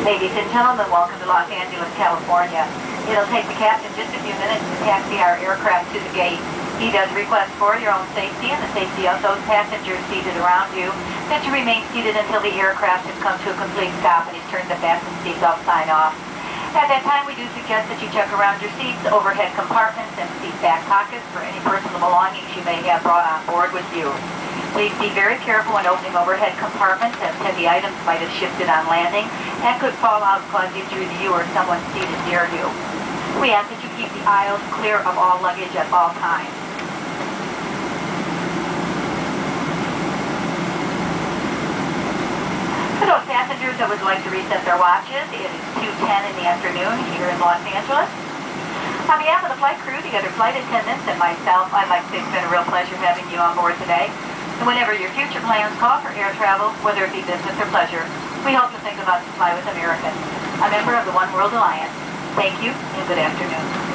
Ladies and gentlemen, welcome to Los Angeles, California. It'll take the captain just a few minutes to taxi our aircraft to the gate. He does request for your own safety and the safety of those passengers seated around you that you remain seated until the aircraft has come to a complete stop and he's turned the fasten seatbelt sign off. At that time, we do suggest that you check around your seats, overhead compartments, and seat back pockets for any personal belongings you may have brought on board with you. Please be very careful when opening overhead compartments, as heavy items might have shifted on landing and could fall out and cause injury to you or someone seated near you. We ask that you keep the aisles clear of all luggage at all times. For those passengers that would like to reset their watches, it is 2:10 in the afternoon here in Los Angeles. On behalf of the flight crew, the other flight attendants, and myself, I'd like to say it's been a real pleasure having you on board today. And whenever your future plans call for air travel, whether it be business or pleasure, we hope you'll think about to fly with American, a member of the One World Alliance. Thank you and good afternoon.